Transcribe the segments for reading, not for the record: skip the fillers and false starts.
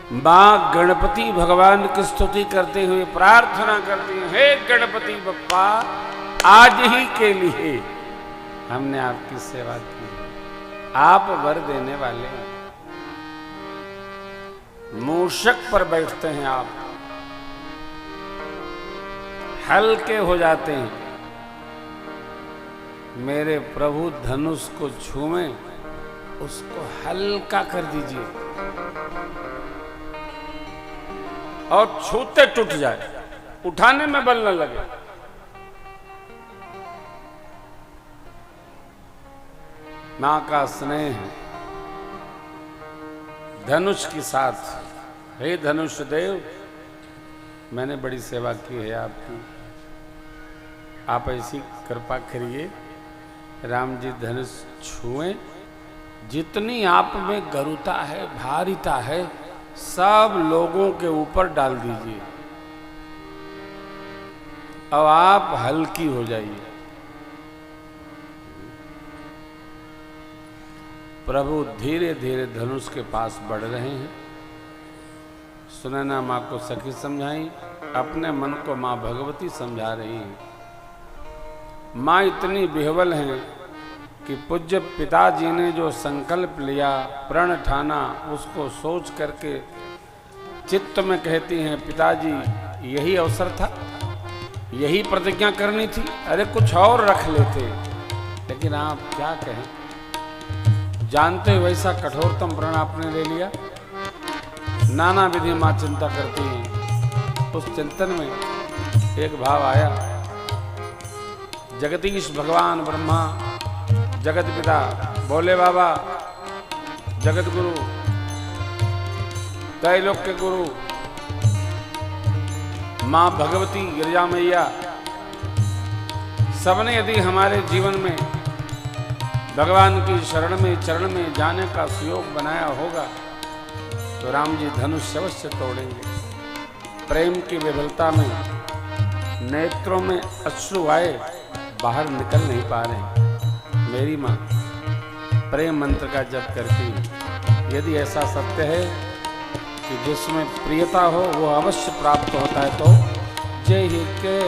मां गणपति भगवान की स्तुति करते हुए प्रार्थना करती है, हे गणपति बप्पा, आज ही के लिए हमने आपकी सेवा की, आप वर देने वाले हैं। मूषक पर बैठते हैं आप, हल्के हो जाते हैं। मेरे प्रभु धनुष को छूमें, उसको हल्का कर दीजिए और छूते टूट जाए, उठाने में बल न लगे। मां का स्नेह धनुष के साथ, हे धनुष देव, मैंने बड़ी सेवा की है आपकी, आप ऐसी कृपा करिए, राम जी धनुष छुएं, जितनी आप में गरुता है, भारिता है, सब लोगों के ऊपर डाल दीजिए और आप हल्की हो जाइए। प्रभु धीरे धीरे धनुष के पास बढ़ रहे हैं। सुनैना माँ को सखी समझाई, अपने मन को माँ भगवती समझा रही है। माँ इतनी विह्वल हैं कि पूज्य पिताजी ने जो संकल्प लिया, प्रण ठाना, उसको सोच करके चित्त में कहती हैं, पिताजी यही अवसर था, यही प्रतिज्ञा करनी थी, अरे कुछ और रख लेते, लेकिन आप क्या कहें, जानते हुए वैसा कठोरतम प्रण आपने ले लिया। नाना विधि माँ चिंता करती हैं। उस चिंतन में एक भाव आया, जगदीश भगवान ब्रह्मा, जगत पिता, भोले बाबा, जगत गुरु, त्रैलोक्य गुरु, मां भगवती गिरजा मैया, सबने यदि हमारे जीवन में भगवान की शरण में, चरण में जाने का सुयोग बनाया होगा तो राम जी धनुष अवश्य तोड़ेंगे। प्रेम की विफलता में नेत्रों में अश्रु आए, बाहर निकल नहीं पा रहे। मेरी माँ प्रेम मंत्र का जप करती, यदि ऐसा सत्य है कि जिसमें प्रियता हो वो अवश्य प्राप्त होता है, तो जय के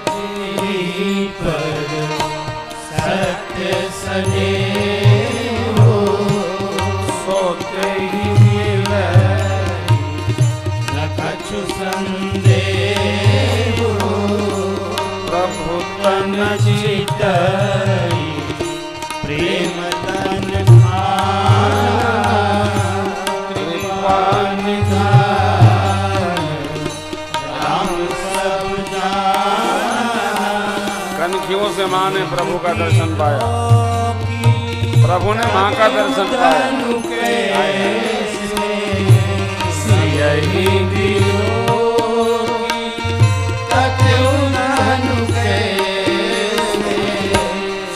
जी पर सत्य सने हो, सोते ही मिले न कछु संदेह हो, प्रभु तन चितई प्रेम तन कृपा निधान, राम सब जान। कनखियों से माँ ने प्रभु का दर्शन पाया, प्रभु ने माँ का दर्शन पाया।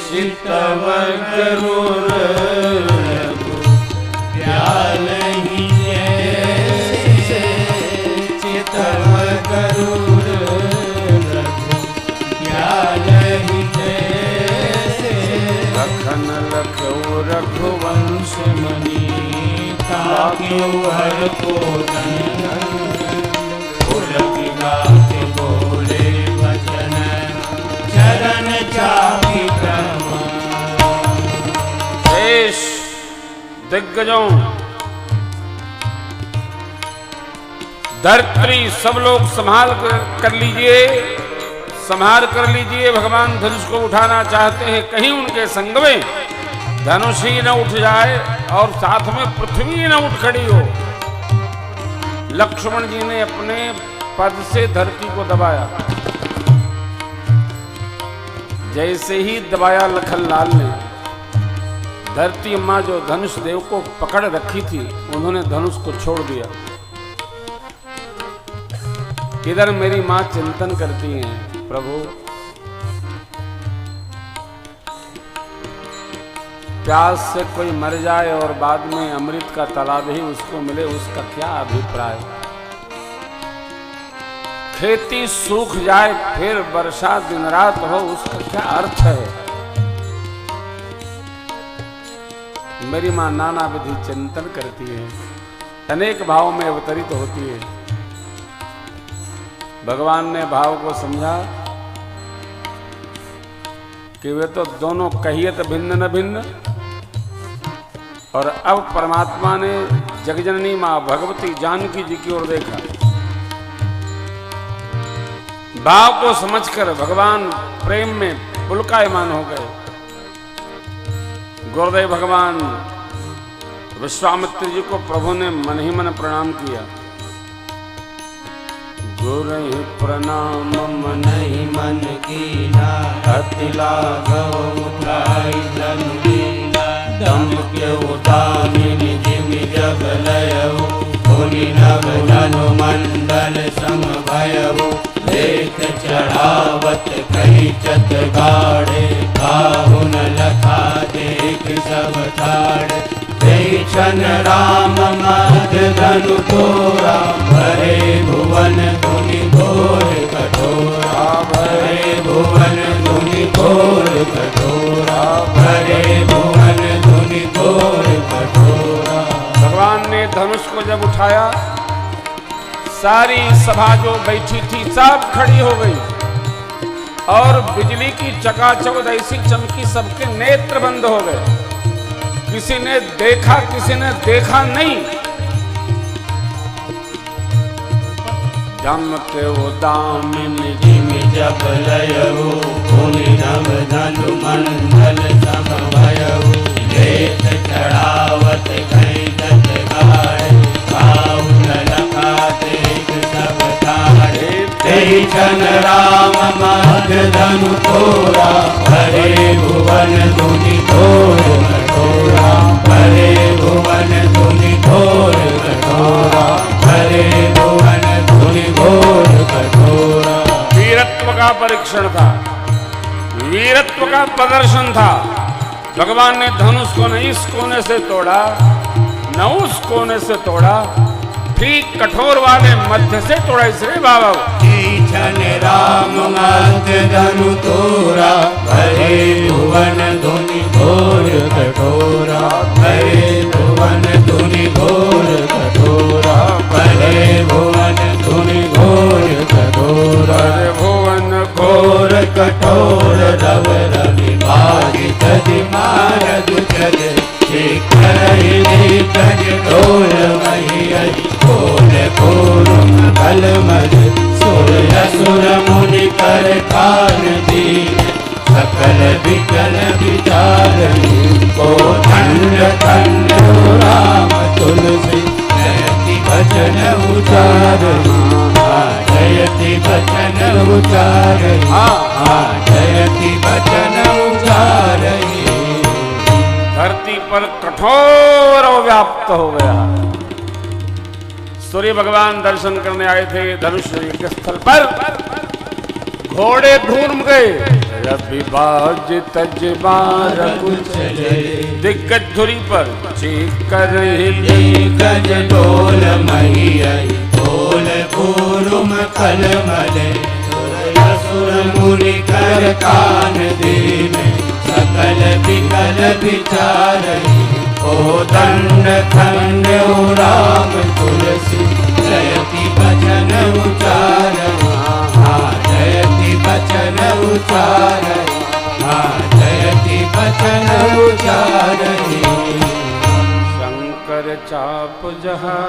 चितव गरुड़ ब्याल ही जैसे, चितव गरुड़ ब्याल ही जैसे, लखन लखऊ रघुवंश मणि, ताक्यो हर को गाते बोले वचन, चरण चापी क्रम। शेष दिग्गजों, धरत्री सब लोग संभाल कर लीजिए, संभाल कर लीजिए। भगवान धनुष को उठाना चाहते हैं, कहीं उनके संग में धनुष ही न उठ जाए और साथ में पृथ्वी न उठ खड़ी हो। लक्ष्मण जी ने अपने पद से धरती को दबाया, जैसे ही दबाया लखन लाल ने, धरती माँ जो धनुष देव को पकड़ रखी थी, उन्होंने धनुष को छोड़ दिया। इधर मेरी माँ चिंतन करती हैं, प्रभु प्यास से कोई मर जाए और बाद में अमृत का तालाब ही उसको मिले, उसका क्या अभिप्राय। खेती सूख जाए फिर वर्षा दिन रात हो, उसका क्या अर्थ है। मेरी माँ नाना विधि चिंतन करती है। अनेक भाव में अवतरित होती है। भगवान ने भाव को समझा कि वे तो दोनों कहियत भिन्न न भिन्न, और अब परमात्मा ने जगजननी मां भगवती जानकी जी की ओर देखा। भाव को समझकर भगवान प्रेम में पुलकायमान हो गए। गुरुदेव भगवान विश्वामित्र जी को प्रभु ने मन ही मन प्रणाम किया। गुरु प्रणाम मन ही मन कीना, अति लाघव उठाई धनु लीला। दम के उदामिनी जिमि जग लयऊ, मुनि नभ धनु मंडल सम भयऊ। लेख चढ़ावत कही चत गाड़े, काहुन लखा देख सब ठाड़े। क्षण राम मध धनु तोरा, भरे भुवन धुनि घोर कठोरा। भरे भुवन धुनि घोर कठोरा, भरे भुवन धुनि घोर कठोरा। भगवान ने धनुष को जब उठाया, सारी सभा जो बैठी थी सब खड़ी हो गई, और बिजली की चकाचौंध ऐसी चमकी, सबके नेत्र बंद हो गए। किसी ने देखा, किसी ने देखा नहीं। जम के उदामिनी जिमि जब लयऊ, मुनि नभ धनु मंडल सम भयऊ। लेख चढ़ावत कही दत गाड़े, काहुन लखा देख सब ठाड़े। क्षण राम मध धनु तोरा, भरे भुवन धुनि घोर कठोरा। भरे भुवन धुनि घोर कठोरा, भरे भुवन धुनि घोर कठोरा। वीरत्व का परीक्षण था, वीरत्व का प्रदर्शन था। भगवान ने धनुष को न इस कोने से तोड़ा, न उस कोने से तोड़ा, ठीक कठोर वाले मध्य से तोड़ा। इसलिए बाबा क्षण राम मध्य धनु तोरा, भरे भुवन धुनि घोर कठोरा। भरे भुवन धुनि घोर कठोरा, भरे भुवन धुनि घोर कठोरा। भुवन घोर कठोर रव रवि बाहि तजि मारद चले। शिखर गज ढोल मही, घोर घोरुम कल मद। सुर असुर मुनि कर खान दीन, सकल विकल विचारणी। को खंड खंड राम तुलसी, जयति बचन उचारणी। जयति बचन उचारणी, जयति बचन उचारणी। धरती पर कठोर व्याप्त हो गया। सूर्य भगवान दर्शन करने आए थे धनुष यज्ञ स्थल पर, घोड़े ढूंढ गए। रवि बाज तजबार कुछ दिग्गज धुरी पर चीख कर गज ढोल मही, ढोल पूरुम कल मले। असुर मुनि कर कान दीन, सकल विकल विचारणी। ओ दंड खंड राम तुलसी, जयति बचन उचारणी। जयति बचन उचारणी, जयति बचन उचारणी। शंकर चाप जहाँ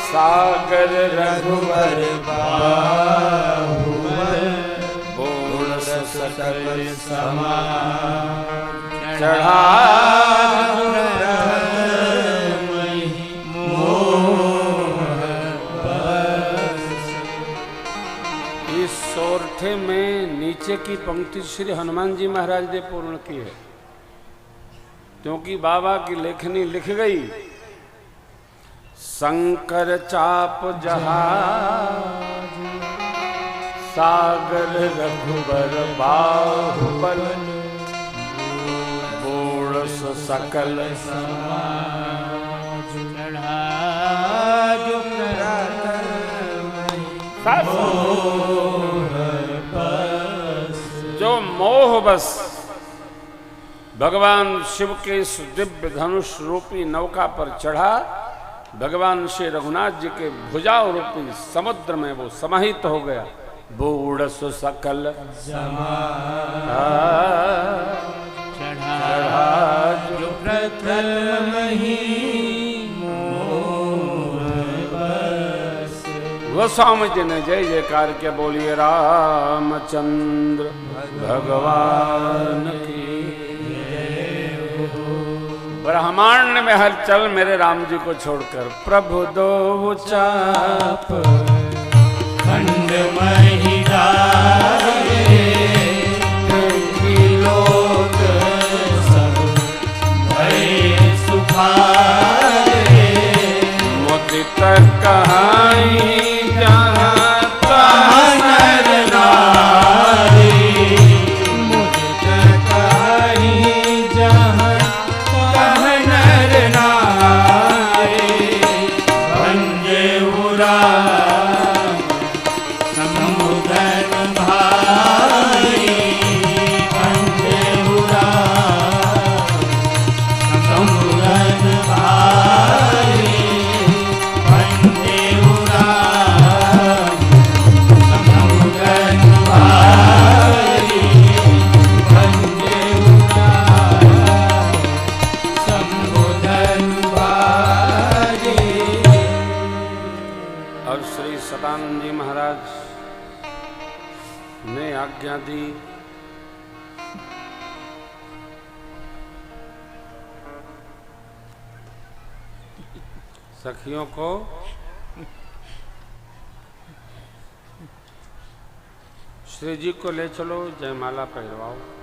सागर रघुवर बाहुबल। पूर्ण सकल समान, चढ़ा इस सोरठे में नीचे की पंक्ति श्री हनुमान जी महाराज ने पूर्ण की है, क्योंकि बाबा की लेखनी लिख गई। शंकर चाप जहाज, सागर रघुबर बाहुबल। सकल समाज, चढ़ा जो जो मोह बस भगवान शिव के इस दिव्य धनुष रूपी नौका पर चढ़ा, भगवान श्री रघुनाथ जी के भुजाओं रूपी समुद्र में वो समाहित हो गया। बूढ़ सकल चढ़ा जो प्रथम ही गोस्वामी जी ने जय जयकार के बोलिए रामचंद्र भगवान की। ब्रह्मांड में हलचल मेरे राम जी को छोड़कर प्रभु दो चाप खंड महिला लोक सब भय सुखारे मुदित कहानी आज्ञा दी। सखियों को श्री जी को ले चलो, जयमाला पहरवाओ।